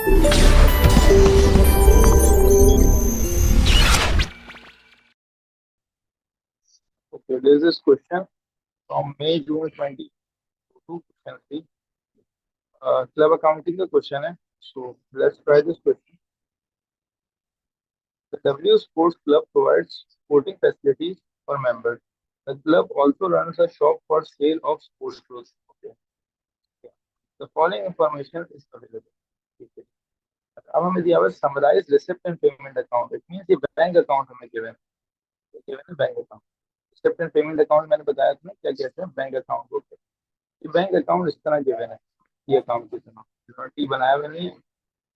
Okay, there is this question from May June 22 question थी club accounting का question है. So let's try this question. The W Sports Club provides sporting facilities for members. The club also runs a shop for sale of sports clothes. Okay. Yeah. The following information is available. ठीक है. अब हमें दिया हुआ है summarise receipt and payment account. It means ये bank account हमें given है bank account. Receipt and payment account मैंने बताया था ना क्या कहते हैं, बैंक अकाउंट को. ये बैंक अकाउंट इस तरह गिवन है, ये अकाउंट की तरह टी बनाया हुआ नहीं है.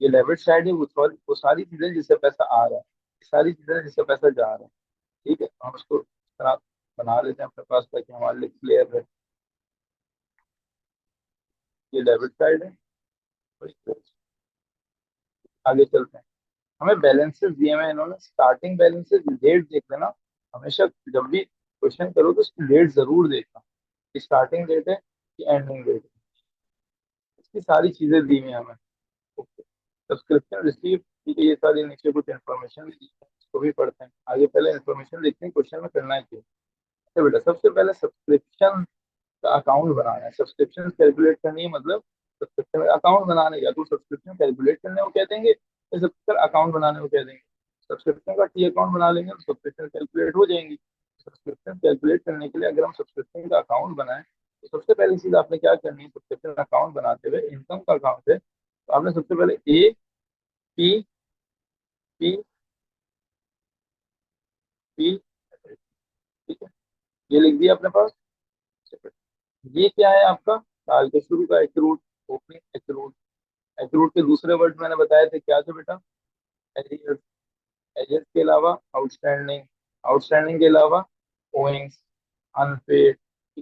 ये डेबिट साइड है, वो सारी चीजें जिससे पैसा आ रहा है, सारी चीजें जिससे पैसा जा रहा है. ठीक है, हम उसको इस तरह बना लेते हैं अपने पास ताकि हमारे लिए क्लियर रहे. ये डेबिट साइड है. आगे चलते हैं. हमें बैलेंसेस दिए हुए हैं इन्होंने. स्टार्टिंग बैलेंसेस डेट देख लेना. हमेशा जब भी क्वेश्चन करो तो उसकी डेट जरूर देखना कि स्टार्टिंग डेट है कि एंडिंग डेट है. इसकी सारी चीजें दी हुई हैं हमें. Subscription receive. ठीक है, ये सारी नीचे कुछ इन्फॉर्मेशन दी है, इसको भी पढ़ते हैं. आगे पहले इन्फॉर्मेशन देखते हैं क्वेश्चन में करना है क्या. अच्छा बेटा, सबसे पहले सब्सक्रिप्शन का अकाउंट बनाना है. सब्सक्रिप्शन कैलकुलेट करनी है, मतलब सब्सक्रिप्शन अकाउंट बनाने का. तो सब्सक्रिप्शन कैलकुलेट करने को कह देंगे या सब्सक्रिप्शन अकाउंट बनाने को कह देंगे. सब्सक्रिप्शन का टी अकाउंट बना लेंगे तो सब्सक्रिप्शन कैलकुलेट हो जाएंगी. सब्सक्रिप्शन कैलकुलेट करने के लिए अगर हम सब्सक्रिप्शन का अकाउंट बनाएं तो सबसे पहली चीज आपने क्या करनी है. सब्सक्रिप्शन अकाउंट बनाते हुए इनकम का अकाउंट है तो आपने सबसे पहले ए पी पी पी. ठीक है, ये लिख दिया अपने पास. ये क्या है आपका साल के शुरू का एक्रूट, ओपनिंग एक्रूट. एक्रूट के दूसरे वर्ड मैंने बताए थे क्या थे बेटा. एरियर्स. एरियर्स के अलावा आउटस्टैंडिंग. आउटस्टैंडिंग के अलावा ओइंग्स, अनपेड.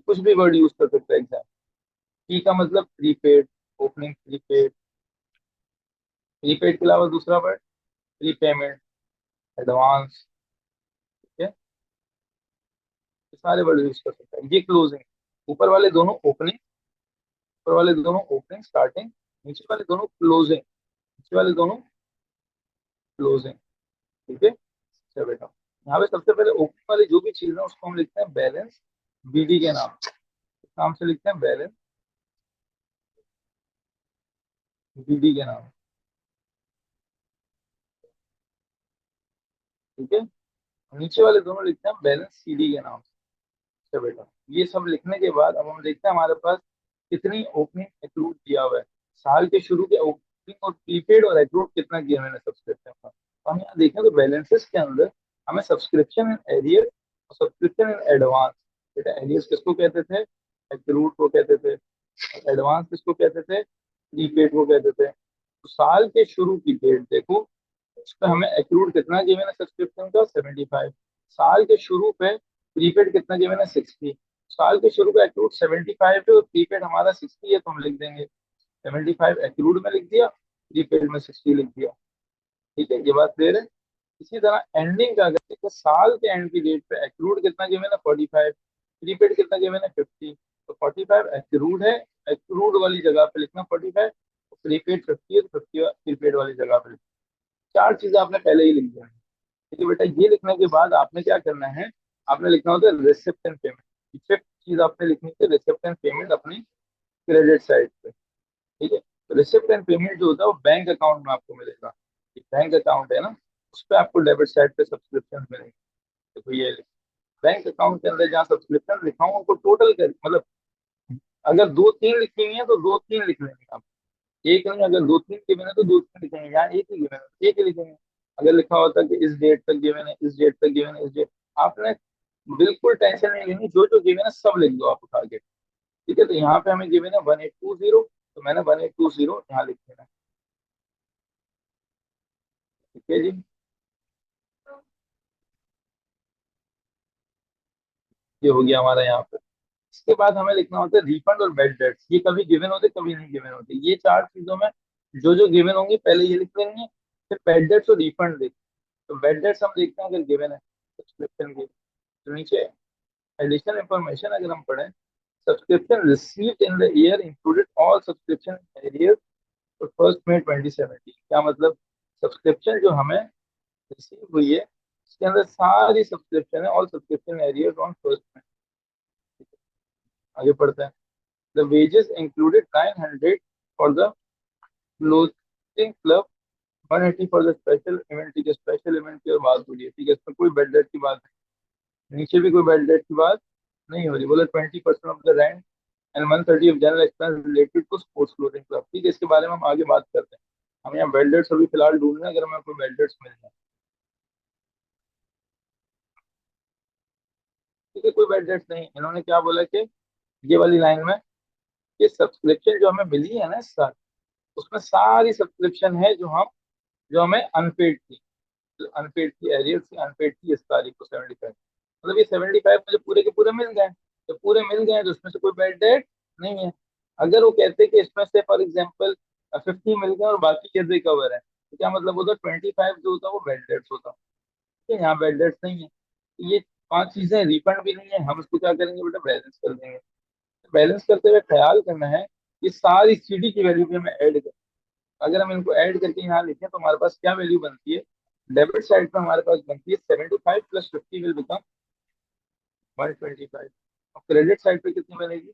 कुछ भी वर्ड यूज कर सकते हैं एग्जाम. पी का मतलब प्रीपेड, ओपनिंग प्रीपेड. प्रीपेड के अलावा दूसरा वर्ड प्रीपेमेंट, एडवांस. ठीक है, ये सारे वर्ड यूज कर सकते हैं. ये क्लोजिंग. ऊपर वाले दोनों ओपनिंग, ऊपर वाले दोनों ओपनिंग स्टार्टिंग, नीचे वाले दोनों क्लोजिंग, नीचे वाले दोनों क्लोजिंग. ठीक है. अच्छा बेटा, यहाँ पे सबसे पहले ओपनिंग वाली जो भी चीज है उसको हम लिखते हैं बैलेंस बीडी के नाम. इस नाम से लिखते हैं बैलेंस बीडी के नाम. ठीक है. नीचे वाले दोनों लिखते हैं बैलेंस सीडी के नाम से. अच्छा बेटा, ये सब लिखने के बाद अब हम देखते हैं हमारे पास कितनी ओपनिंग एक्रूड दिया हुआ है. साल के शुरू के ओपनिंग और प्रीपेड और एक्रूड कितना किया मैंने सब्सक्रिप्शन का. तो हम यहाँ देखें तो बैलेंसेस के अंदर हमें सब्सक्रिप्शन इन एरियर और सब्सक्रिप्शन इन एडवांस. बेटा एरियर्स किसको कहते थे, एक्रूड को कहते थे. एडवांस किसको कहते थे, प्रीपेड को कहते थे. तो साल के शुरू की डेट देखो, उस पर हमें एक्रूड कितना गिवन है सब्सक्रिप्शन का 75. साल के शुरू पे प्रीपेड कितना गिवन है 60. साल के शुरू का एक्रूड 75 है और प्रीपेड हमारा 60 है तो हम लिख देंगे 75 एक्रूड में लिख दिया, प्रीपेड में 60 लिख दिया. ठीक है, ये बात क्लियर है. इसी तरह एंडिंग का अगर देखो, साल के एंड की डेट पे एक्रूड कितना गिवन है 45, प्रीपेड कितना गिवन है 50. तो 45 एक्रूड है, एक्रूड वाली जगह पे लिखना 45, प्रीपेड 50 है तो 50 प्रीपेड वाली जगह पे लिखना. चार चीजें आपने पहले ही लिख दी. ठीक है बेटा, ये लिखने के बाद आपने क्या करना है, आपने लिखना होता है रिसिप्ट एंड पेमेंट. फिफ्थ चीज आपने लिखनी है रिसिप्ट एंड पेमेंट अपनी क्रेडिट साइड पे. ठीक है, तो रिसिप्ट एंड पेमेंट जो होता है वो बैंक अकाउंट में आपको मिलेगा. बैंक अकाउंट है ना, उस पर आपको डेबिट साइड पे सब्सक्रिप्शन मिलेंगे. देखो ये बैंक अकाउंट के अंदर जहाँ सब्सक्रिप्शन लिखा हूँ उनको टोटल कर, मतलब अगर दो तीन लिखी हुई है तो दो तीन लिख लेंगे आप. एक नहीं, अगर दो तीन गिवन है तो दो तीन लिखेंगे. यहाँ एक ही गिवन है तो एक ही लिखेंगे. अगर लिखा होता कि इस डेट तक गिवन है, इस डेट तक गिवन है, इस डेट, आपने बिल्कुल टेंशन नहीं लेनी. जो जो गिवन है सब लिख दो आप उठा के. ठीक है, तो यहाँ पे हमें गिवन है 1820, तो मैंने 1820 यहाँ लिख देना. ठीक है जी, ये हो गया हमारा यहाँ पे. इसके बाद हमें लिखना होता है रिफंड और बेड डेट्स. ये कभी गिवन होते कभी नहीं गिवन होते. ये चार चीजों में जो जो गिवन होंगे पहले ये लिख लेंगे, फिर बेड डेट्स और रिफंड देखें. तो बेड डेट्स हम देखते हैं अगर गिवन है सब्सक्रिप्शन की तो नीचे एडिशनल इंफॉर्मेशन अगर हम पढ़ें, subscription received in the year included all subscription arrear तो फर्स्ट में 2017 क्या मतलब, सब्सक्रिप्शन जो हमें रिसीव हुई है इसके अंदर सारी सब्सक्रिप्शन है, all subscription area on first में। आगे पढ़ते हैं। The wages included 900 for the closing club, 180 for the special event. ठीक है, स्पेशल इवेंट की और बात हो रही है, ठीक है, इसमें कोई बेड डेट की बात नहीं, नीचे भी कोई बेड डेट की बात नहीं हो रही। बोले 20% of the rent and 130 of general expense related to sports clothing club. ठीक है, इसके बारे में हम आगे बात करते हैं। हम यहाँ बेड डेट्स अभी फिलहाल ढूंढ रहे हैं, अगर हमें कोई बेड डेट्स मिल जाए। ठीक है, कोई बेड डेट्स नहीं, इन्होंने क्या बोला कि ये वाली लाइन में ये सब्सक्रिप्शन जो हमें मिली है ना इस साल, उसमें सारी सब्सक्रिप्शन है जो हमें अनपेड थी, जो अनपेड थी, एरियल थी, अनपेड थी इस तारीख को 75। मतलब ये 75 मुझे पूरे के पूरे मिल गए, तो पूरे मिल गए तो उसमें से कोई बैड डेट नहीं है। अगर वो कहते कि इसमें से फॉर एग्जाम्पल 50 मिल गए और बाकी के रिकवर है, तो क्या मतलब होता, 25 जो होता वो बैड डेट्स होता। ठीक है, यहाँ बैड डेट्स नहीं है, तो ये पांच चीजें रिफंड भी नहीं है, हम इसको क्या करेंगे बेटा, बैलेंस कर देंगे। बैलेंस करते हुए ख्याल करना है कि सारी सीडी की वैल्यू भी हमें ऐड कर, अगर हम इनको ऐड करके यहाँ लिखें तो हमारे पास क्या वैल्यू बनती है, डेबिट साइड पर हमारे पास बनती है 75 प्लस 50 विल बिकम 125। और क्रेडिट साइड पे कितनी बनेगी,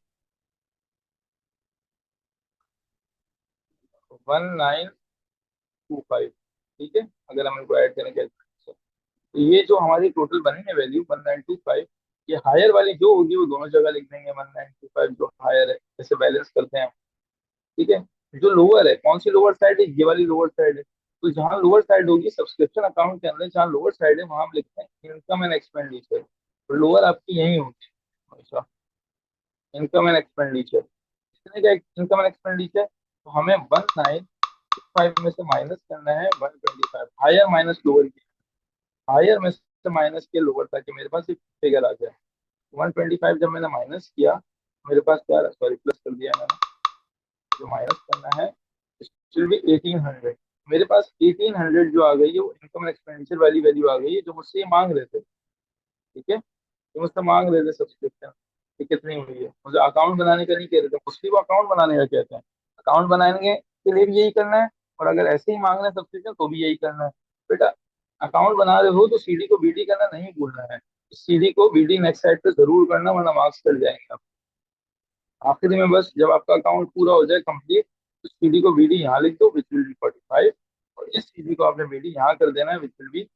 1925। ठीक है, अगर हम इनको ऐड करें कैलकुलेटर, तो ये जो हमारी टोटल बनी है वैल्यू 1925, ये हायर वाली जो होगी वो दोनों जगह लिख देंगे 1925 जो हायर है, जैसे बैलेंस करते हैं। ठीक है, जो लोअर है, कौन सी लोअर साइड है, ये वाली लोअर साइड है। तो जहाँ लोअर साइड होगी सब्सक्रिप्शन अकाउंट के अंदर, जहाँ लोअर साइड है वहां हम लिखते हैं इनकम एंड एक्सपेंडिचर, तो लोअर आपकी यही होगी हमेशा, इनकम एंड एक्सपेंडिचर। कितने का इनकम एंड एक्सपेंडिचर, तो हमें 1925 में से माइनस करना है 125, हायर माइनस लोअर की, हायर में से माइनस के लोअर, ताकि मेरे पास एक फिगर आ जाए। 125 जब मैंने माइनस किया, मेरे पास क्या, सॉरी प्लस कर दिया मैंने, जो माइनस करना है स्टिल भी 1800। मेरे पास 1800 जो आ गई है वो इनकम एक्सपेंडिचर वाली वैल्यू आ गई है, जो मुझसे ये मांग रहे थे। ठीक है, जो मुझसे मांग रहे थे सब्सक्रिप्शन, ये कितनी हुई है, मुझे अकाउंट बनाने का नहीं कह रहे थे, मुझसे वो अकाउंट बनाने का कहते हैं। अकाउंट बनाने के लिए भी यही करना है, और अगर ऐसे ही मांग रहे हैं सब्सक्रिप्शन तो भी यही करना है। बेटा, अकाउंट बना रहे हो तो सीडी को बीडी करना नहीं भूलना है, सीडी को बीडी नेक्स्ट साइड पे जरूर करना, वरना मार्क्स कट जाएंगे आप। आखिरी में बस जब आपका अकाउंट पूरा हो जाए कंप्लीट, तो सीडी को बीडी यहाँ लिख दो, विच विल बी 45, और इस सीडी को आपने बीडी यहाँ कर देना है, विच विल बी।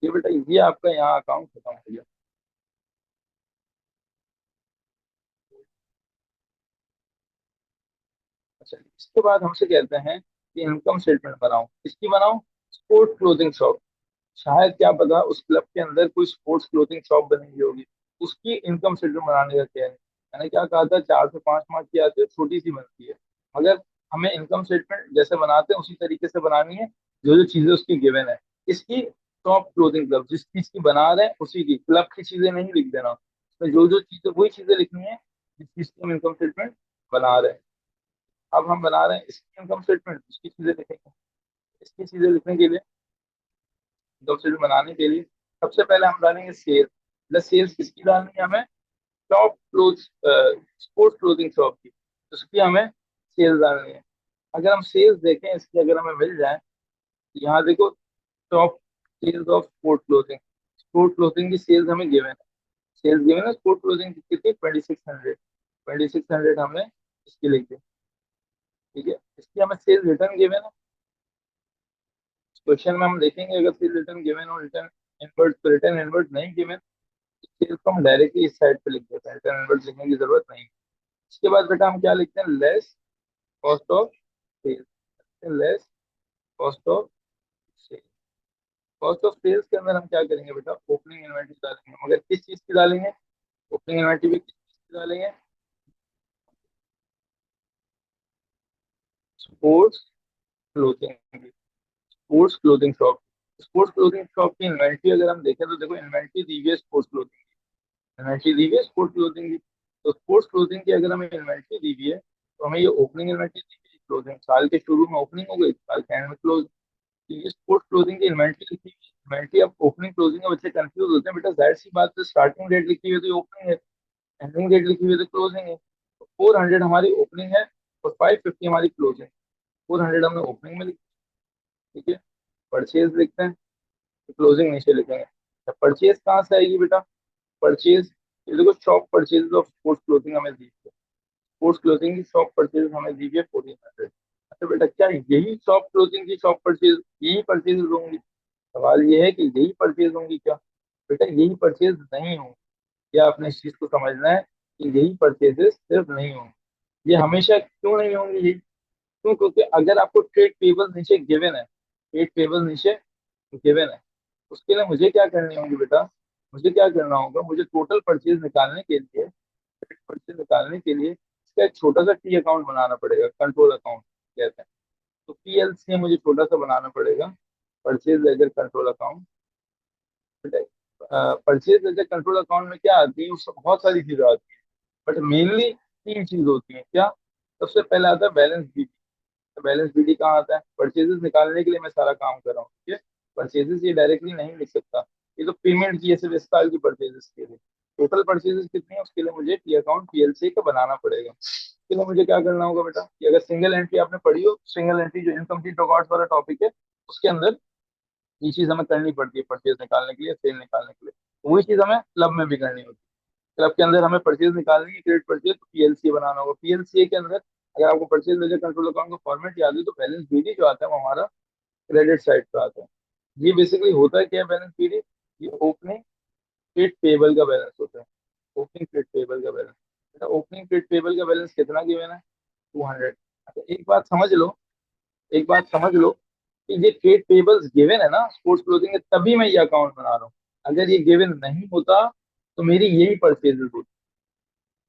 ये बेटा ये आपका यहाँ अकाउंट खत्म हो गया। अच्छा, इसके बाद हमसे कहते हैं कि इनकम स्टेटमेंट बनाओ, किसकी बनाओ, स्पोर्ट्स क्लोथिंग शॉप। शायद क्या पता उस क्लब के अंदर कोई स्पोर्ट्स क्लोथिंग शॉप बनी हुई होगी, उसकी इनकम स्टेटमेंट बनाने का क्या है। मैंने क्या कहा था, 4 से 5 मार्क की आती है, छोटी सी बनती है। मगर हमें इनकम स्टेटमेंट जैसे बनाते हैं उसी तरीके से बनानी है, जो जो चीजें उसकी गिवन है। इसकी टॉप क्लोथिंग क्लब, जिस चीज की बना रहे हैं उसी की, क्लब की चीजें नहीं लिख देना, तो जो जो चीजें वही चीजें लिखनी है जिस चीज की हम इनकम स्टेटमेंट बना रहे हैं। अब हम बना रहे हैं इसकी इनकम स्टेटमेंट, इसकी चीजें लिखेंगे। इसकी चीजें लिखने के लिए, इनकम स्टेटमेंट बनाने के लिए सबसे पहले हम डालेंगे सेल्स। प्लस सेल्स किसकी डालनी है हमें, top cloth, sports clothing shop की, उसकी हमें सेल्स डालनी है। अगर हम सेल्स देखें इसकी, अगर हमें मिल जाए, तो यहाँ देखो, top sales of sport clothing, sport clothing की सेल्स हमें गिवन है, सेल्स गिवन है स्पोर्ट क्लोथिंग की कितनी, 2600, 2600 हमने इसकी लिखी। ठीक है, इसकी हमें सेल्स रिटर्न गिवन है, क्वेश्चन में हम देखेंगे अगर सेल रिटर्न गिवन और रिटर्न इनवर्ट, तो रिटर्न इनवर्ट नहीं गिवन, सेल को हम डायरेक्टली इस साइड पे लिख देते हैं, रिटर्न इनवर्ट लिखने की जरूरत नहीं। इसके बाद बेटा हम क्या लिखते हैं, less cost of sale, less cost of sale. Cost of sales के अंदर हम क्या करेंगे बेटा, ओपनिंग इन्वेंटरी डालेंगे, मगर किस चीज की डालेंगे, ओपनिंग इन्वेंटरी भी किस चीज की डालेंगे, sports clothing, sports clothing shop. Sports clothing shop की इन्वेंटरी अगर हम देखें तो देखो, इन्वेंटरी दी हुई है स्पोर्ट्स क्लोथिंग, इन्वेंटरी दी हुई है स्पोर्ट्स क्लोथिंग की। तो स्पोर्ट्स क्लोथिंग की अगर हमें इन्वेंटरी दी हुई है, तो हमें ये ओपनिंग इन्वेंटरी दी हुई है, क्लोथिंग साल के शुरू में ओपनिंग हो गई, साल के एंड में क्लोज। तो ये स्पोर्ट्स क्लोथिंग की इन्वेंटरी लिखी हुई है, इन्वेंटरी अब ओपनिंग क्लोजिंग में बच्चे कंफ्यूज होते हैं, बेटा जाहिर सी बात है, स्टार्टिंग डेट लिखी हुई है तो ओपनिंग है, एंडिंग डेट लिखी हुई है तो क्लोजिंग है। 400 हमारी ओपनिंग है और 550 हमारी क्लोजिंग। 400 हमने ओपनिंग में लिखी, ठीक है। परचेज लिखते हैं, तो क्लोजिंग नीचे लिखेंगे। परचेज कहाँ से आएगी बेटा? परचेज, ये देखो shop purchase of sports clothing हमें दी है, स्पोर्ट्स क्लोथिंग की शॉप परचेज हमें दी है 1400। अच्छा बेटा, क्या यही शॉप क्लोथिंग की शॉप परचेज, यही परचेज होंगी? सवाल ये है कि यही परचेज होंगी क्या? बेटा यही परचेज नहीं होंगी, या आपने इस चीज को समझना है कि यही परचेजेस सिर्फ नहीं होंगी। ये हमेशा क्यों नहीं होंगी यही? क्यों? क्योंकि अगर आपको ट्रेड पेबल नीचे गिवन है, ट्रेड पेबल नीचे गिवन है, उसके लिए मुझे क्या करनी होगी बेटा? मुझे क्या करना होगा? मुझे टोटल परचेज निकालने के लिए, परचेज निकालने के लिए इसका एक छोटा सा टी अकाउंट बनाना पड़ेगा, कंट्रोल अकाउंट कहते हैं। तो पीएलसी मुझे छोटा सा बनाना पड़ेगा, purchase ledger control account. Purchase ledger control account में क्या आती है? उसमें बहुत सारी चीजें आती है, बट मेनली तीन चीज होती है। क्या? सबसे पहले आता है बैलेंस बीटी। तो बैलेंस बीटी कहाँ आता है? परचेजेस निकालने के लिए मैं सारा काम कर रहा हूँ, ठीक है। परचेजेस ये डायरेक्टली नहीं लिख सकता, ये तो पेमेंट की है सिर्फ इस साल की परचेजेस के लिए। टोटल परचेजेस कितनी है उसके लिए मुझे टी अकाउंट पीएलसी का बनाना पड़ेगा। इसके लिए मुझे क्या करना होगा बेटा? कि अगर सिंगल एंट्री आपने पढ़ी हो, सिंगल एंट्री जो इनकम्प्लीट रिकॉर्ड्स वाला टॉपिक है, उसके अंदर ये चीज हमें करनी पड़ती है परचेज निकालने के लिए, सेल निकालने के लिए। तो वही चीज हमें क्लब में भी करनी होती है। क्लब के अंदर हमें परचेज निकालनी है, क्रेडिट परचेज, तो पीएलसी बनाना होगा। पीएलसी के अंदर अगर आपको परचेज लेजर कंट्रोल अकाउंट का फॉर्मेट याद है, तो बैलेंस बीडी जो आता है वो हमारा क्रेडिट साइड पे आता है। ये बेसिकली होता है क्या? बैलेंस बीडी, ये ओपनिंग ट्रेड पेबल का बैलेंस होता है, ओपनिंग ट्रेड पेबल का बैलेंस। ओपनिंग ट्रेड पेबल का बैलेंस कितना गिवन है? 200। अच्छा एक बात समझ लो, एक बात समझ लो कि ये ट्रेड पेबल्स गिवन है ना स्पोर्ट्स क्लोथिंग के, तभी मैं ये अकाउंट बना रहा हूँ। अगर ये गिवन नहीं होता तो मेरी यही परचेजेस होती,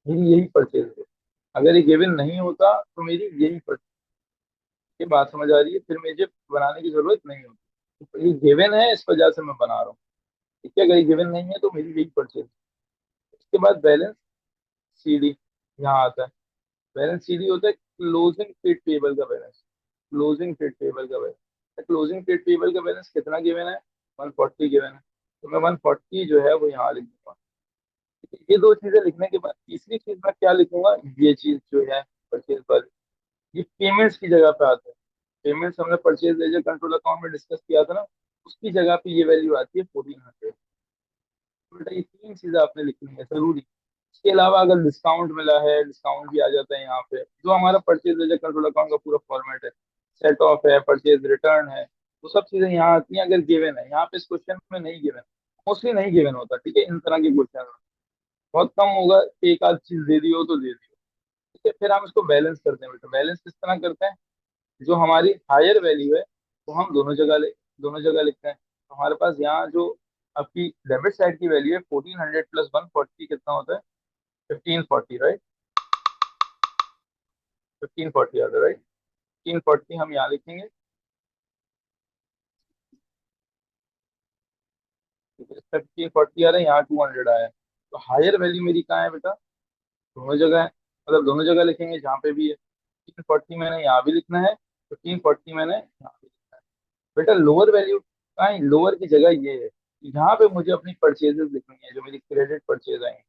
मेरी यही परचेज होती। अगर ये गिवन नहीं होता तो मेरी यही परचेज। ये बात समझ आ रही है? फिर मुझे बनाने की जरूरत नहीं होती, तो ये गिवन है इस वजह से मैं बना रहा हूँ, ठीक है। अगर ये गिवन नहीं है तो मेरी यही परचेज। इसके बाद बैलेंस सीडी यहाँ आता है। बैलेंस सीडी होता है क्लोजिंग ट्रेड पेबल का बैलेंस, क्लोजिंग ट्रेड पेबल का बैलेंस। क्लोजिंग ट्रेड पेबल का बैलेंस कितना गिवन है? 140 गिवन है, तो मैं 140 जो है वो यहाँ लिख दूंगा। ये दो चीजें लिखने के बाद तीसरी चीज मैं क्या लिखूंगा? ये चीज जो है परचेज पर, ये पेमेंट्स की जगह पे आता है। पेमेंट्स हमने परचेज लेजर कंट्रोल अकाउंट में डिस्कस किया था ना, उसकी जगह पे ये वैल्यू आती है 1400। बेटा ये तीन चीजें आपने लिखनी है जरूरी। इसके अलावा अगर डिस्काउंट मिला है, डिस्काउंट भी आ जाता है यहाँ पे, जो हमारा परचेज लेजर कंट्रोल अकाउंट का पूरा फॉर्मेट है, सेट ऑफ है, परचेज रिटर्न है, वो सब चीजें यहाँ आती हैं। अगर गिवन है यहाँ पे, इस क्वेश्चन में नहीं गिवन, मोस्टली नहीं गिवन होता, ठीक है। इन तरह के क्वेश्चन बहुत कम होगा कि एक आध चीज दे दी हो तो दे दी हो, ठीक है। फिर हम इसको बैलेंस करते हैं बेटा। बैलेंस किस तरह करते हैं? जो हमारी हायर वैल्यू है वो हम दोनों जगह लिखते हैं। तो हमारे पास यहाँ जो आपकी डेबिट साइड की वैल्यू है 1400 प्लस 140 कितना होता है? 1540, राइट? 1540 आता है, राइट? 1540 हम यहाँ लिखेंगे, ठीक है। 1540 आ रहा है, यहाँ 200 आया है, तो हायर वैल्यू मेरी कहाँ है बेटा? दोनों जगह है, मतलब दोनों जगह लिखेंगे जहाँ पे भी है। 1540 मैंने यहाँ भी लिखना है, 1540 मैंने यहाँ भी लिखना है। बेटा लोअर वैल्यू कहाँ है? लोअर की जगह ये है, यहाँ पे मुझे अपनी परचेजेस लिखनी है जो मेरी क्रेडिट परचेज आएंगे,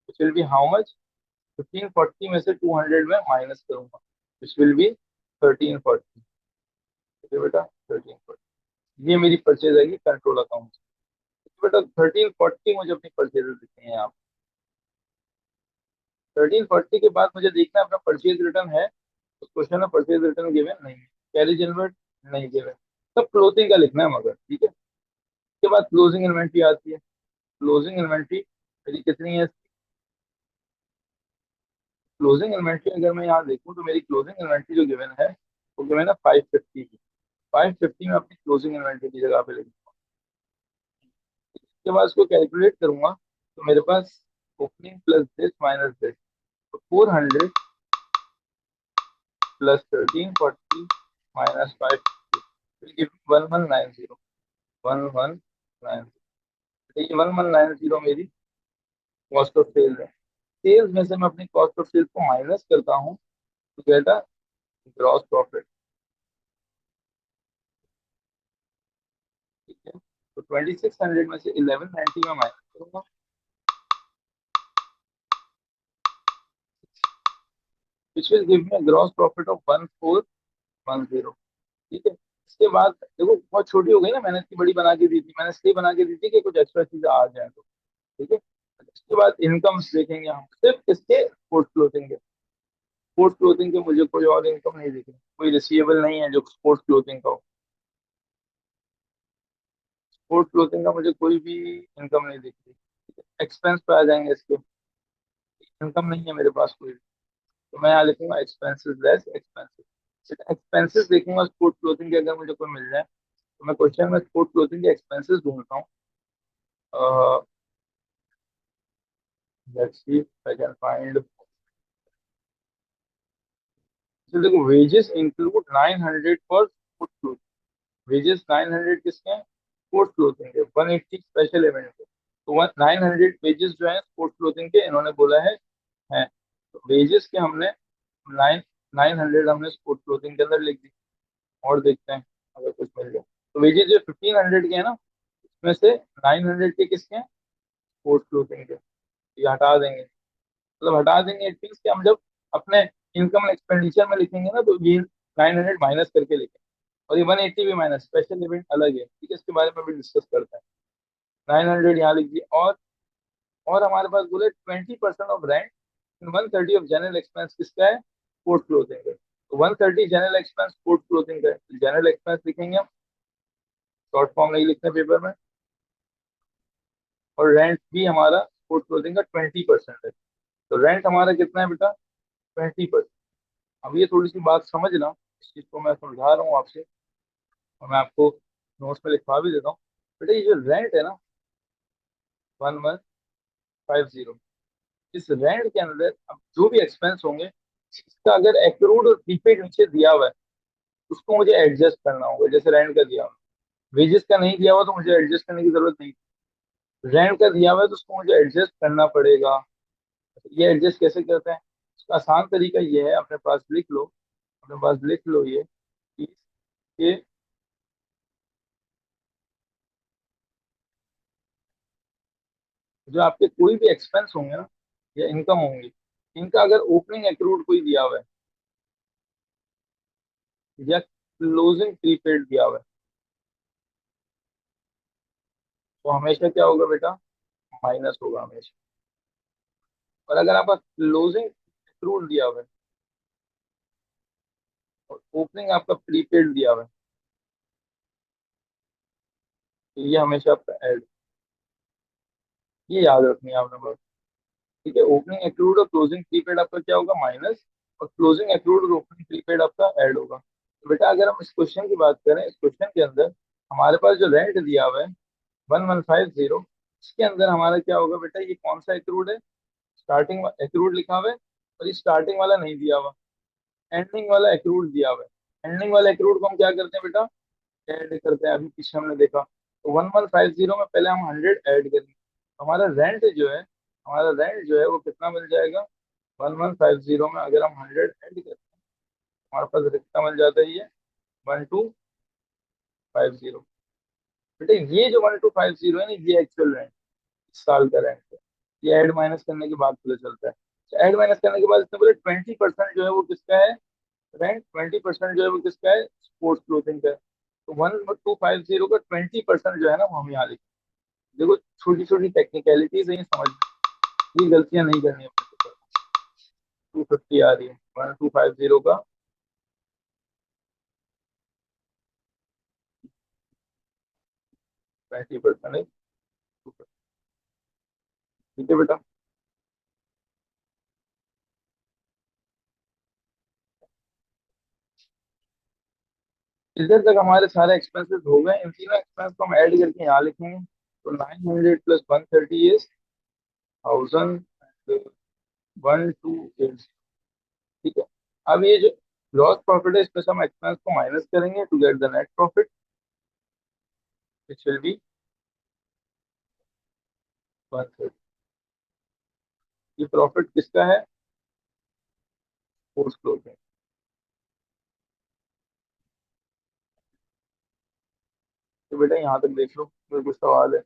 विच विल बी हाउ मच? 1540 में से 200 में माइनस करूंगा, विच विल बी 1340, ठीक है बेटा। 1340 ये मेरी परचेज आएगी कंट्रोल अकाउंट। बेटा 1340 मुझे अपनी परचेजेस लिखनी है यहाँ। 1340 के बाद मुझे देखना है अपना परचेज रिटर्न है, उस क्वेश्चन में परचेज रिटर्न गिवन नहीं है, कैरेज इनवर्ट नहीं गिवन, सब क्लोथिंग का लिखना है मगर, ठीक है। उसके बाद क्लोजिंग इन्वेंट्री आती है। क्लोजिंग इन्वेंट्री मेरी कितनी है? क्लोजिंग इन्वेंट्री अगर मैं यहाँ देखूँ तो मेरी क्लोजिंग इन्वेंट्री जो गिवन है वो गिवन है 550 की। 550 में अपनी क्लोजिंग इन्वेंट्री की जगह पे लिखूंगा। उसके बाद उसको कैलकुलेट करूंगा तो मेरे पास opening plus this minus this, तो 400 प्लस 1340 माइनस 550, 1190, 1190। ये 1190 मेरी कॉस्ट ऑफ सेल्स है। सेल्स में से मैं अपनी कॉस्ट ऑफ सेल्स को माइनस करता हूँ तो गेट अ ग्रॉस प्रॉफिट, ठीक है। तो 2600 में से 1190 में माइनस करूंगा, which will give me a gross profit of 1410। ठीक है, इसके बाद देखो बहुत छोटी हो गई ना, मैंने इतनी बड़ी बना के दी थी, मैंने इसलिए बना के दी थी कि कुछ एक्स्ट्रा चीजें आ जाए तो। ठीक है, इसके बाद इनकम्स देखेंगे हम सिर्फ इसके स्पोर्ट्स क्लोथिंग के। स्पोर्ट्स क्लोथिंग के मुझे कोई और इनकम नहीं दिख रही, कोई रिसीवेबल नहीं है जो स्पोर्ट्स क्लोथिंग का हो। स्पोर्ट्स क्लोथिंग का मुझे कोई भी इनकम नहीं दिख रही। एक्सपेंस पे आ जाएंगे इसके, इनकम नहीं है मेरे पास कोई। तो मैं यहाँ लिखूंगा एक्सपेंसेस लेस एक्सपेंसेस। एक्सपेंसेस देखूंगा स्पोर्ट्स क्लोथिंग के, अगर मुझे कोई मिल जाए तो मैं क्वेश्चन में स्पोर्ट्स क्लोथिंग के एक्सपेंसेस ढूंढता हूँ। Let's see I can find. तो देखो wages include 900 for sports clothing. Wages 900 किसके हैं? स्पोर्ट्स क्लोथिंग के। 180 स्पेशल इवेंट के। तो 900 वेजेस जो है स्पोर्ट्स क्लोथिंग के इन्होंने बोला है। तो वेजेस के हमने 900 हमने स्पोर्ट्स क्लोथिंग के अंदर लिख दी। और देखते हैं अगर कुछ मिल जाए। तो वेजेस जो 1500 के है ना, इसमें से 900 के किसके हैं? स्पोर्ट्स क्लोथिंग के। ये हटा देंगे, मतलब हटा देंगे इट मीन्स कि हम जब अपने इनकम एंड एक्सपेंडिचर में लिखेंगे ना, तो ये 900 माइनस करके लिखेंगे। और ये 180 भी माइनस, स्पेशल इवेंट अलग है, ठीक है, इसके बारे में भी डिस्कस करते हैं। 900 यहाँ लिख दिए। और हमारे पास बोले 20% of rent and 130 of general expense किसका है? स्पोर्ट्स क्लोथिंग का। तो 130 जनरल एक्सपेंस स्पोर्ट्स क्लोथिंग का है, तो जनरल एक्सपेंस लिखेंगे हम, शॉर्ट फॉर्म नहीं लिखते पेपर में। और रेंट भी हमारा स्पोर्ट्स क्लोथिंग का 20% है। तो रेंट हमारा कितना है बेटा? 20%। अब ये थोड़ी सी बात समझना, इस चीज को मैं समझा रहा हूँ आपसे, और मैं आपको नोट्स में लिखवा भी देता हूँ। बेटा ये जो रेंट है ना, 1150, इस रेंट के अंदर अब जो भी एक्सपेंस होंगे, इसका अगर एक्रूड और प्रीपेड नीचे दिया हुआ है, उसको मुझे एडजस्ट करना होगा। जैसे रेंट का दिया हुआ, वेजेस का नहीं दिया हुआ तो मुझे एडजस्ट करने की जरूरत नहीं। रेंट का दिया हुआ है तो उसको मुझे एडजस्ट करना पड़ेगा। ये एडजस्ट कैसे करते हैं? उसका आसान तरीका ये है, अपने पास लिख लो, अपने पास लिख लो ये जो आपके कोई भी एक्सपेंस होंगे ना, या इनकम होंगी, इनका अगर ओपनिंग एक्रूड कोई दिया हुआ है या क्लोजिंग प्रीपेड दिया हुआ है, तो हमेशा क्या होगा बेटा? माइनस होगा हमेशा। और अगर आपका क्लोजिंग एक्रूड दिया हुआ है और ओपनिंग आपका प्रीपेड दिया हुआ है, तो ये हमेशा आपका ऐड, ये याद रखनी है आपने बस। ठीक है, ओपनिंग एक्रूड और क्लोजिंग प्रीपेड आपका क्या होगा? माइनस। और क्लोजिंग एक्रूड और ओपनिंग प्रीपेड आपका ऐड होगा। तो बेटा अगर हम इस क्वेश्चन की बात करें, इस क्वेश्चन के अंदर हमारे पास जो रेंट दिया हुआ है 1150, इसके अंदर हमारा क्या होगा बेटा? ये कौन सा एक्रूड है? स्टार्टिंग एक्रूड लिखा हुआ है, और ये स्टार्टिंग वाला नहीं दिया हुआ, एंडिंग वाला एक्रूड दिया हुआ है। एंडिंग वाला एक्रूड को हम क्या करते हैं बेटा? ऐड करते हैं। अभी पीछे हमने देखा, तो 1150 में पहले हम 100 ऐड करेंगे, तो हमारा रेंट जो है वो कितना मिल जाएगा? 1150 में अगर हम 100 ऐड करते हैं, हमारे पास कितना मिल जाता है? ये 1250। बेटा ये जो 1250 है ना, ये एक्चुअल रेंट, इस साल का रेंट है। ये ऐड माइनस करने के बाद पता चलता है। तो ऐड माइनस करने के बाद इसने बोले 20% जो है वो किसका है? रेंट। 20% जो है वो किसका है? स्पोर्ट्स क्लोथिंग का है। तो 1250 का 20% जो है ना, वो हम यहाँ लिखें। देखो छोटी छोटी टेक्निकलिटीज है, ये समझ, ये गलतियां नहीं करनी है अपने को। 250 आ रही है 1250 का 20% है। ठीक है बेटा, इधर तक हमारे सारे एक्सपेंसेस हो गए। इन तीनों एक्सपेंस को हम ऐड करके यहाँ लिखेंगे। तो 900 प्लस 130 इज 100128। ठीक है, अब ये जो ग्रॉस प्रॉफिट है, इसमें से हम एक्सपेंस को माइनस करेंगे to get the net profit, which will be 130। ये प्रॉफिट किसका है? Post closing. तो बेटा यहाँ तक देख लो, कोई कुछ सवाल है?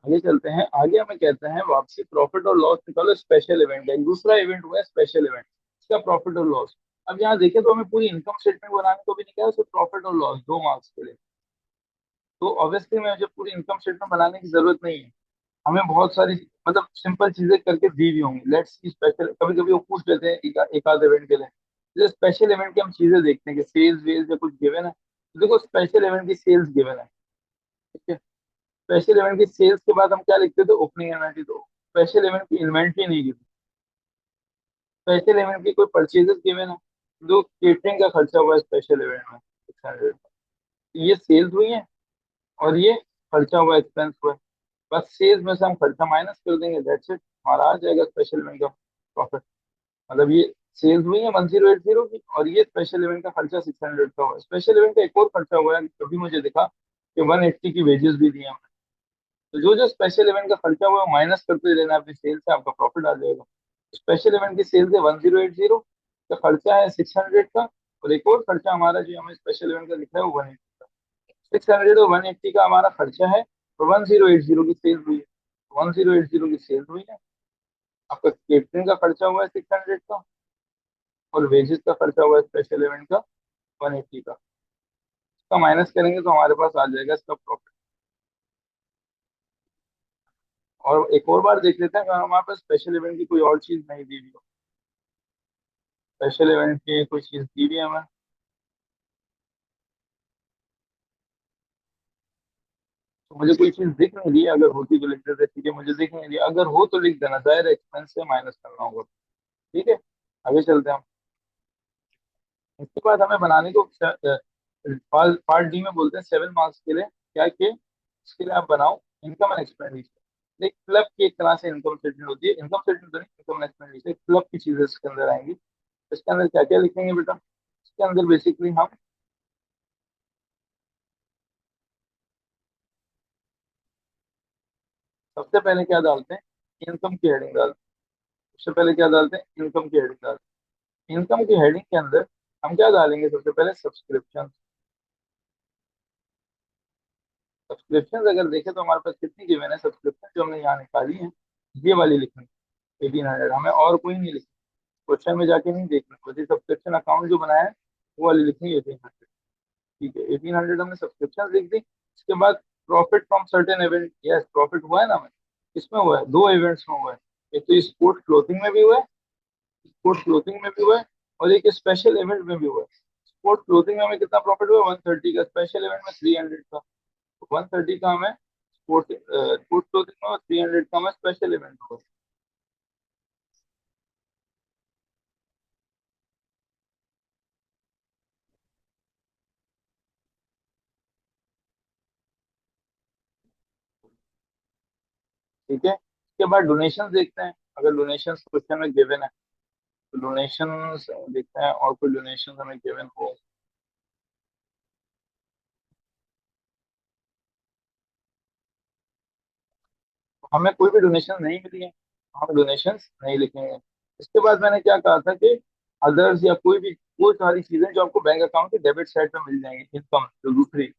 आगे चलते हैं। आगे हमें कहते हैं वापसी प्रॉफिट और लॉस निकालो, स्पेशल इवेंट है, एक दूसरा इवेंट हुआ है स्पेशल इवेंट, इसका प्रॉफिट और लॉस। अब यहाँ देखें तो हमें पूरी इनकम स्टेटमेंट बनाने को भी नहीं कहा, सिर्फ प्रॉफिट और लॉस 2 मार्क्स के लिए। तो ऑब्वियसली मुझे पूरी इनकम स्टेटमेंट बनाने की जरूरत नहीं है। हमें बहुत सारी मतलब सिंपल चीजें करके दी हुई होंगी। लेट्स सी स्पेशल, कभी कभी वो पूछ लेते हैं एक आध इवेंट के लिए, जैसे स्पेशल इवेंट की हम चीजें देखते हैं कि सेल्स वेल्स या कुछ गिवन है, तो देखो स्पेशल इवेंट की सेल्स गिवन है, ठीक है। स्पेशल इवेंट की सेल्स के बाद हम क्या लिखते थे, ओपनिंग इन्वेंट्री। तो स्पेशल इवेंट की इन्वेंट्री नहीं गिवन, स्पेशल इवेंट की कोई परचेजेस गिवन है, जो केटरिंग का खर्चा हुआ है स्पेशल इवेंट में 600, ये सेल्स हुई है और ये खर्चा हुआ एक्सपेंस हुआ है। बस सेल्स में से हम खर्चा माइनस कर देंगे, दैट्स इट, हमारा आ जाएगा स्पेशल इवेंट का प्रॉफिट। मतलब ये सेल्स हुई है 1080 की, और ये स्पेशल इवेंट का खर्चा 600 का हुआ है। स्पेशल इवेंट का एक और खर्चा हुआ है, कभी मुझे दिखा कि 180 की वेजेस भी दी है हमने। तो जो जो स्पेशल इवेंट का खर्चा हुआ है वो माइनस करते रहना अपनी सेल से, आपका प्रॉफिट आ जाएगा। स्पेशल इवेंट की सेल्स है 1080 का, खर्चा है 600 का, और एक और खर्चा हमारा जो हमें स्पेशल इवेंट का लिखा है वो 180 का। 600 और 180 का हमारा खर्चा है, और 1080 की सेल्स हुई है, 1080 की सेल्स हुई है। आपका केटरिंग का खर्चा हुआ है 600 का, और वेजेस का खर्चा हुआ है स्पेशल इवेंट का 180 का। इसका माइनस करेंगे तो हमारे पास आ जाएगा इसका प्रॉफिट। और एक और बार देख लेते हैं, अगर हमारे पास स्पेशल इवेंट की कोई और चीज नहीं दी हुई हो, स्पेशल इवेंट की कोई चीज दी हुई है हमें, तो मुझे कोई चीज दिख नहीं रही है, अगर होती तो लिख देते, ठीक है मुझे दिख नहीं रही, अगर हो तो लिख देना, जाहिर एक्सपेंस से माइनस करना होगा, ठीक है। आगे चलते हैं हम। इसके बाद हमें बनाने को पार्ट डी में बोलते हैं 7 मार्क्स के लिए, क्या कि इसके लिए आप बनाओ इनकम एंड एक्सपेंडिचर। एक क्लब की एक तरह से इनकम स्टेटमेंट होती है, इनकम स्टेटमेंट तो नहीं, इनकम एंड एक्सपेंडिचर क्लब की चीजें इसके अंदर आएंगी। इसके अंदर क्या क्या लिखेंगे बेटा, इसके अंदर बेसिकली हम सबसे पहले क्या डालते हैं, इनकम की हेडिंग डालते हैं। सबसे पहले क्या डालते हैं, इनकम की हेडिंग डालते हैं। इनकम की हेडिंग के अंदर हम क्या डालेंगे, सबसे पहले सब्सक्रिप्शन। सब्सक्रिप्शन अगर देखें तो हमारे पास कितनी गिवन है सब्सक्रिप्शन जो हमने यहाँ निकाली है, ये वाली लिखनी है 1800, हमें और कोई नहीं लिखनी, क्वेश्चन में जाके नहीं देखना, बस ये सब्सक्रिप्शन अकाउंट जो बनाया है वो वाली लिखनी है 1800। ठीक है, 1800 हमने सब्सक्रिप्शन लिख दी। इसके बाद profit from certain event, yes profit हुआ है ना हमें, इसमें हुआ है, दो इवेंट्स में हुआ है। एक तो स्पोर्ट्स क्लोथिंग में भी हुआ है, स्पोर्ट्स क्लोथिंग में भी हुआ है, और एक स्पेशल इवेंट में भी हुआ है। स्पोर्ट्स क्लोथिंग में हमें कितना प्रॉफिट हुआ, 130 का, स्पेशल इवेंट में 300 का। 130 का हमें स्पोर्ट्स स्पोर्ट्स क्लोथिंग में, और 300 का हमें स्पेशल इवेंट हुआ। ठीक है, इसके बाद डोनेशन देखते हैं, अगर डोनेशन क्वेश्चन में गिवन है तो डोनेशन देखते हैं, और कोई डोनेशन हमें गिवन हो। तो हमें कोई भी डोनेशन नहीं मिली है, तो हम डोनेशन नहीं लिखेंगे। इसके बाद मैंने क्या कहा था कि अदर्स या कोई भी, वो सारी चीजें जो आपको बैंक अकाउंट के डेबिट साइड पे मिल जाएंगी, इनकम जो दूसरी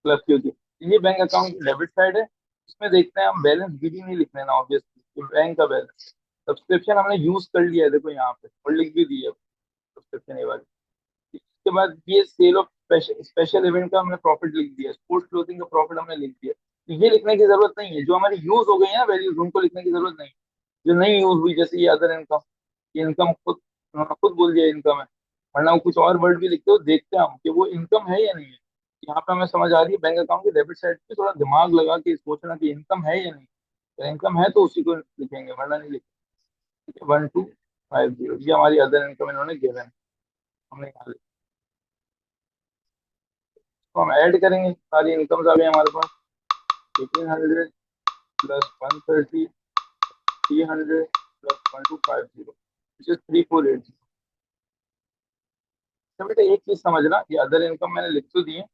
प्लस की होती है, ये बैंक अकाउंट की डेबिट साइड है। इसमें देखते हैं हम बैलेंस भी नहीं लिख लेना ऑब्वियसली, बैंक का बैलेंस। सब्सक्रिप्शन हमने यूज कर लिया है देखो यहाँ पे, और लिख भी दी है सब्सक्रिप्शन ये वाली। इसके बाद ये सेल ऑफ स्पेशल इवेंट का हमने प्रॉफिट लिख दिया, स्पोर्ट्स क्लोथिंग का प्रॉफिट हमने लिख दिया। तो ये लिखने की जरूरत नहीं है, जो हमारी यूज हो गई है ना वैल्यूज, उनको लिखने की जरूरत नहीं है। जो नहीं यूज हुई, जैसे ये अदर इनकम, ये इनकम खुद, उन्होंने खुद बोल दिया इनकम है, वरना वो कुछ और वर्ड भी लिखते हो, देखते हैं हम कि वो इनकम है या नहीं है। यहाँ पे हमें समझ आ रही है बैंक अकाउंट की डेबिट साइड पे थोड़ा दिमाग लगा के सोचना कि इनकम है या नहीं, तो इनकम है तो उसी को लिखेंगे, वरना नहीं लिखेंगे। 1250, ये हमारी अदर इनकम इन्होंने गिवन, हमने यहाँ लिखा। तो हम ऐड करेंगे, सारी इनकम्स आ गई हमारे पास, 1800 प्लस 130, 300 प्लस 1250, विच इज 3480। तो बेटा एक चीज समझना, ये अदर इनकम मैंने लिख तो दी है,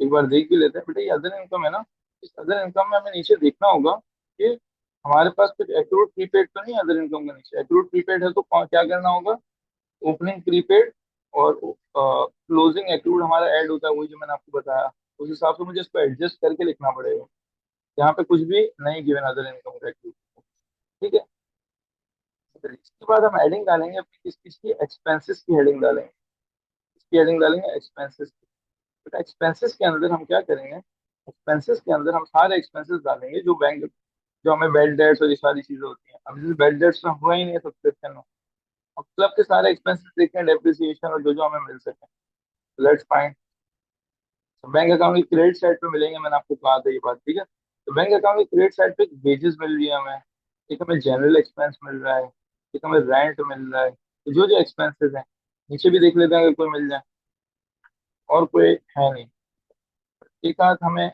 एक बार देख भी लेते हैं। बेटा ये अदर इनकम है ना, इस अदर इनकम में हमें नीचे देखना होगा कि हमारे पास कुछ एक्रूड प्रीपेड तो नहीं है अदर इनकम के नीचे। एक्रूड प्रीपेड है तो क्या करना होगा, ओपनिंग प्रीपेड और क्लोजिंग एक्रूड हमारा ऐड होता है, वही जो मैंने आपको बताया, उस हिसाब से मुझे इसको एडजस्ट करके लिखना पड़ेगा। यहाँ पे कुछ भी नहीं गिवन अदर इनकम का एक्टिविटी। ठीक है। फिर इसके बाद हम हेडिंग डालेंगे अपनी किस किस की, एक्सपेंसेस की हेडिंग डालेंगे। इसकी हेडिंग डालेंगे एक्सपेंसेस। बट एक्सपेंसेस के अंदर हम क्या करेंगे, एक्सपेंसेस के अंदर हम सारे एक्सपेंसेस डालेंगे जो बैंक, जो हमें बेड डेट्स और ये सारी चीजें होती हैं। अब जैसे बेड डेट्स में हुआ ही नहीं है सब्सक्रिप्शन में, अब क्लब के सारे एक्सपेंसेस देखते हैं, डेप्रिसिएशन और जो जो हमें मिल सके। Let's find. बैंक अकाउंट की क्रेडिट साइड पे मिलेंगे, मैंने आपको कहा था ये बात, ठीक है। तो बैंक अकाउंट की क्रेडिट साइड पे वेजेस मिल रही है हमें, एक हमें जनरल एक्सपेंस मिल रहा है, एक हमें रेंट मिल रहा है। तो जो जो एक्सपेंसेस हैं नीचे भी देख लेते हैं अगर कोई मिल जाए, और कोई है नहीं। एक आध हमें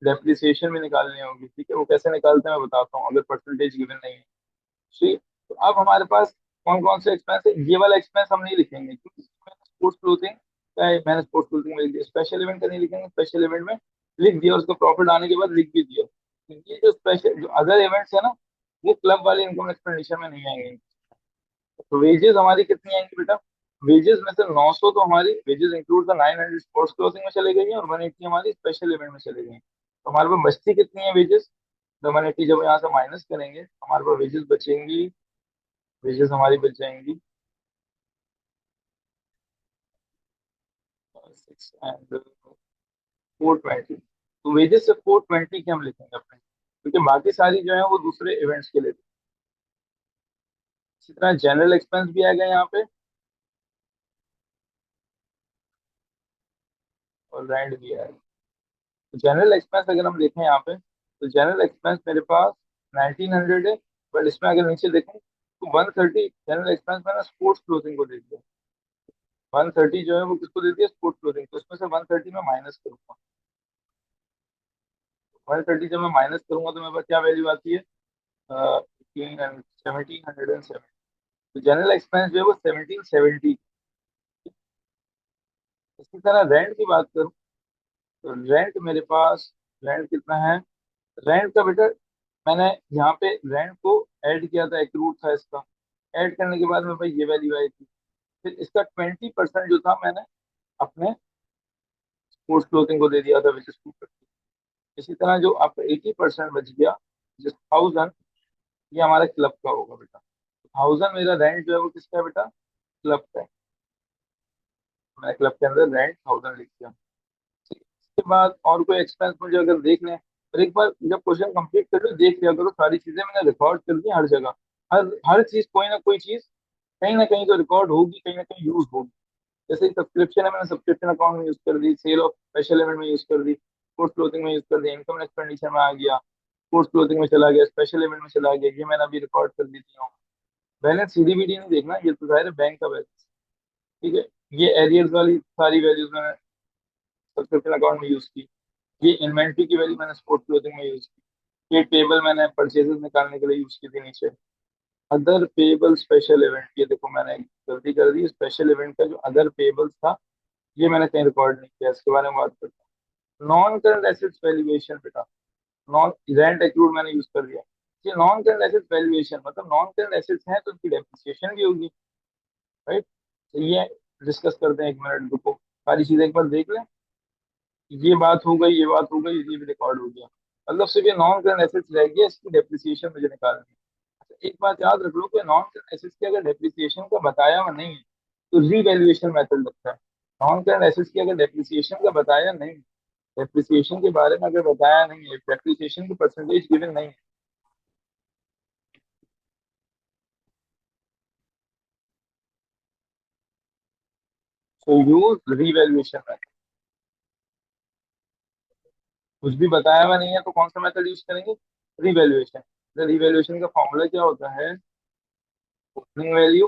डेप्रिसिएशन भी निकालनी होगी, ठीक है। वो कैसे निकालते हैं मैं बताता हूँ, अगर परसेंटेज गिवन नहीं है। ठीक। तो अब हमारे पास कौन कौन से एक्सपेंस है, ये वाला एक्सपेंस हम नहीं लिखेंगे क्योंकि स्पोर्ट्स क्लोथिंग का है, मैंने स्पोर्ट्स क्लोथिंग में लिख दिया। स्पेशल इवेंट का नहीं लिखेंगे, स्पेशल इवेंट में लिख दिया, उसका प्रॉफिट आने के बाद लिख भी दिया। तो ये जो स्पेशल जो अदर इवेंट्स है ना, वो क्लब वाले इनकम एक्सपेंडिचर में नहीं आएंगे। तो वेजेस हमारी कितनी आएंगी बेटा, वेजेस में से 900 तो हमारी wages include the 900 sports clothing में चले गई हैं, और 180 हमारी स्पेशल इवेंट में चले गई हैं। तो हमारे पास बचती कितनी है वेजेस, तो 180 जब यहाँ से माइनस करेंगे तो हमारे पास वेजेस बचेंगी, वेजेस हमारी बच जाएंगी 6 एंड 420। तो वेजेस से 420 के हम लिखेंगे अपने, क्योंकि बाकी सारी जो है वो दूसरे इवेंट्स के लिए थी। इसी तरह जनरल एक्सपेंस भी आएगा यहाँ पे, और रेंट भी आएगा। तो जनरल एक्सपेंस अगर हम देखें यहाँ पे, तो जनरल एक्सपेंस मेरे पास 1900 है। बट इसमें अगर नीचे देखें तो 130 जनरल एक्सपेंस मैंने स्पोर्ट्स क्लोथिंग को दे दिया। 130 जो है वो किसको दे दिया, स्पोर्ट्स क्लोथिंग। तो इसमें से 130 में माइनस करूंगा। 130 जब मैं माइनस करूंगा तो मेरे पास क्या वैल्यू आती है, 1770। तो जनरल एक्सपेंस जो है वो 1770। इसी तरह रेंट की बात करूँ, तो रेंट मेरे पास, रेंट कितना है, रेंट का बेटा मैंने यहाँ पे रेंट को ऐड किया था, एक रूट था इसका। ऐड करने के बाद मेरे पास ये वैल्यू आई थी। फिर इसका 20% जो था मैंने अपने स्पोर्ट्स क्लोथिंग को दे दिया था, विच इज 250। इसी तरह जो आपका 80% बच गया, जिस 1000, ये हमारा क्लब का होगा बेटा। 1000 मेरा रेंट जो है वो किसका है बेटा, क्लब का है। मैंने क्लब के अंदर रेंट 1000 लिख दिया। ठीक है। इसके बाद और कोई एक्सपेंस मुझे अगर देख लें, और एक बार जब क्वेश्चन कंप्लीट कर लो देख लिया करो, सारी चीजें मैंने रिकॉर्ड कर दी हर जगह। हर हर चीज, कोई ना कोई चीज कहीं ना कहीं तो रिकॉर्ड होगी, कहीं ना कहीं यूज होगी। जैसे सब्सक्रिप्शन है, मैंने सब्सक्रिप्शन अकाउंट में यूज कर दी, सेल ऑफ स्पेशल इवेंट में यूज कर दी, स्पोर्ट्स क्लोथिंग में यूज कर दी, इनकम एक्सपेंडिचर में आ गया, स्पोर्ट्स क्लोथिंग में चला गया, स्पेशल इवेंट में चला गया, ये मैंने अभी रिकॉर्ड कर दी थी। बैलेंस सीधी बीडी नहीं देखना, ये तो जाहिर है बैंक का बैलेंस। ठीक है। ये एरियर्स वाली सारी वैल्यूज मैंने सब्सक्रिप्शन अकाउंट में यूज की। ये इन्वेंट्री की वैल्यू मैंने स्पोर्ट्स क्लोथिंग में यूज की। ये टेबल मैंने परचेजेस निकालने के लिए यूज की थी नीचे। अदर पेबल स्पेशल इवेंट, ये देखो मैंने एक गलती कर दी, स्पेशल इवेंट का जो अदर पेबल्स था ये मैंने कहीं रिकॉर्ड नहीं किया, इसके बारे में बात करता हूँ। नॉन करंट एसेट्स वैल्यूएशन बेटा, नॉन रेंट एक्रूड मैंने यूज कर दिया। ये नॉन करंट एसेट्स वैल्यूएशन मतलब नॉन करंट एसेट्स हैं तो उनकी डेप्रिसिएशन भी होगी, राइट। तो ये डिस्कस करते हैं, एक मिनट रुको, सारी चीजें एक बार देख लें। ये बात हो गई, ये बात हो गई, ये भी रिकॉर्ड हो गया। मतलब सिर्फ ये नॉन करंट एसेट्स रह गया, इसकी डेप्रिसिएशन मुझे निकालनी है। अच्छा, एक बात याद रख लो कि नॉन करंट एसेट्स की अगर डेप्रिसिएशन का बताया हुआ नहीं है तो रीवैल्यूएशन मेथड लगता है। नॉन करंट एसेट्स की अगर डेप्रिसिएशन का बताया नहीं, डेप्रिसिएशन के बारे में अगर बताया नहीं है, डेप्रिसिएशन की परसेंटेज गिवन नहीं है, तो यूज रीवैल्यूएशन मेथड। कुछ भी बताया हुआ नहीं है तो कौन सा मेथड यूज करेंगे, रीवैल्यूएशन। रीवैल्यूएशन का फॉर्मूला क्या होता है, opening value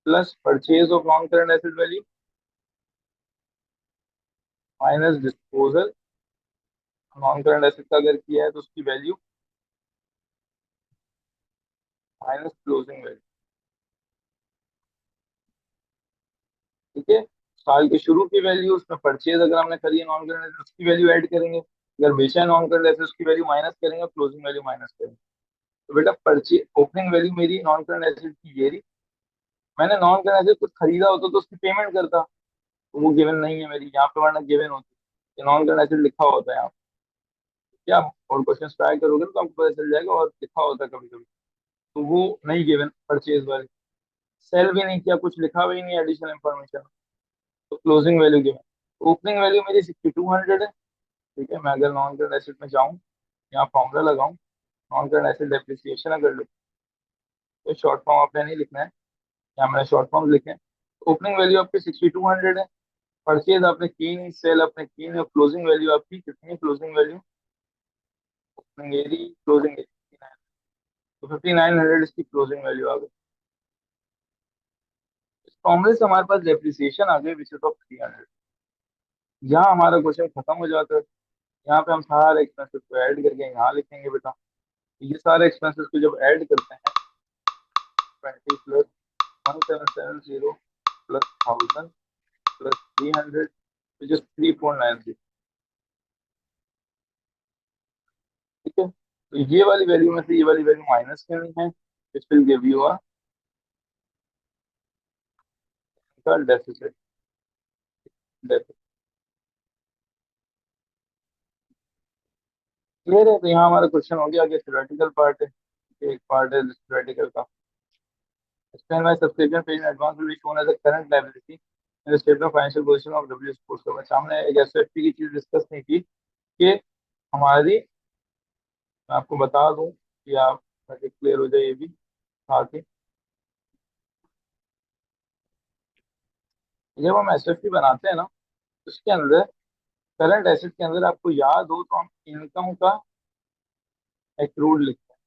plus purchase of non current asset value minus disposal, non current asset का अगर किया है तो उसकी वैल्यू माइनस क्लोजिंग वैल्यू। ठीक है। साल के शुरू की वैल्यू, उसमें परचेज अगर हमने करी है नॉन करंट एसेट उसकी वैल्यू ऐड करेंगे, अगर बेचा है नॉन करंट एसेट उसकी वैल्यू माइनस करेंगे, क्लोजिंग वैल्यू माइनस करेंगे। तो बेटा परचेज ओपनिंग वैल्यू मेरी नॉन करंट एसेट की ये रही। मैंने नॉन करंट एसेट कुछ खरीदा होता तो उसकी पेमेंट करता, तो वो गिवन नहीं है मेरी यहाँ पे, वरना गिवन होती। नॉन करंट एसेट लिखा होता है यहाँ पे। क्या आप और क्वेश्चन ट्राई करोगे ना तो आपको पता चल जाएगा, और लिखा होता है कभी कभी, तो वो नहीं गिवन परचेज वाले। सेल भी नहीं किया, कुछ लिखा भी नहीं एडिशनल इंफॉर्मेशन, तो closing value given. Opening value मेरी 6200 है। ठीक है, मैं अगर नॉन करंट एसेट में जाऊँ, यहाँ फॉर्मूला लगाऊं, नॉन करंट एसेट डेप्रिसिएशन अगर लिखूं, तो शॉर्ट फॉर्म आपने नहीं लिखना है, यहाँ मैंने शॉर्ट फॉर्म लिखे हैं। ओपनिंग वैल्यू आपकी 6200 है, परचेज आपने की नहीं, सेल आपने की नहीं, और क्लोजिंग वैल्यू आपकी कितनी, क्लोजिंग वैल्यू मेरी क्लोजिंग 59, तो 5900 इसकी क्लोजिंग वैल्यू आ गई। इस फॉर्मूले से हमारे पास डेप्रिसिएशन आ गई, विच इज ऑफ 300। यहाँ हमारा क्वेश्चन खत्म हो जाता है। यहाँ पे हम सारे एक्सपेंसेस को ऐड करके यहाँ लिखेंगे बेटा। ये सारे एक्सपेंसेस को जब ऐड करते हैं, 20 plus 1770 plus 1000 plus 300, which is 3496। ठीक है, तो ये वाली वैल्यू में से ये वाली वैल्यू माइनस करनी है, which will give you a deficit. Clear है? तो यहाँ हमारा क्वेश्चन हो गया। आगे थ्योरेटिकल पार्ट है, एक पार्ट है थ्योरेटिकल का। Explain why subscription paid in advance will be shown as a current liability in the statement of financial position of W Sports Club। सामने एक एसएफपी की चीज डिस्कस नहीं की कि हमारी, मैं आपको बता दूं कि आप ताकि क्लियर हो जाए ये भी साथ ही। जब हम एसएफपी बनाते हैं ना, उसके अंदर करंट एसेट के अंदर आपको याद हो तो हम इनकम का एक्रूड लिखते हैं,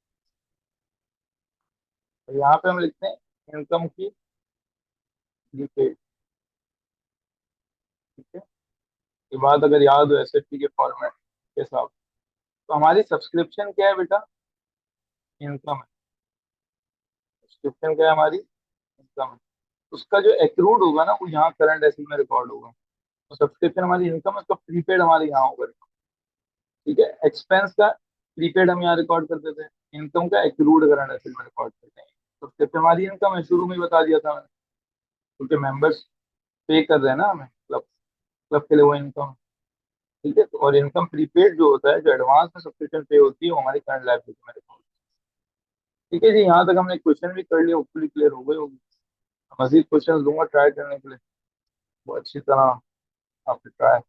और यहाँ पे हम लिखते हैं इनकम की प्रीपेड। ठीक है, ये बात अगर याद हो एसएफपी के फॉर्मेट के साथ। तो हमारी सब्सक्रिप्शन क्या है बेटा, इनकम है। सब्सक्रिप्शन क्या है हमारी, इनकम है। उसका जो एक्रूड होगा ना वो यहाँ करंट एसेट में रिकॉर्ड होगा। तो सब्सक्रिप्शन हमारी इनकम है, उसका प्रीपेड हमारे यहाँ होगा। ठीक है, एक्सपेंस का प्रीपेड हम यहाँ रिकॉर्ड कर देते हैं, इनकम का एक्रूड करंट एसेट में रिकॉर्ड करते हैं। सब्सक्रिप्शन हमारी इनकम है, शुरू में ही बता दिया था मैंने, क्योंकि मेंबर्स पे कर रहे हैं ना हमें, क्लब क्लब के लिए वो इनकम। ठीक है, तो और इनकम प्रीपेड जो होता है, जो एडवांस में सब्सक्रिप्शन पे होती है, वो हमारी करंट लायबिलिटी में रिकॉर्ड। ठीक है जी, यहाँ तक हमने क्वेश्चन भी कर लिया, होपफुली क्लियर हो गई होगी। मजीद क्वेश्चन दूंगा ट्राई करने के लिए, वो अच्छी तरह आप ट्राई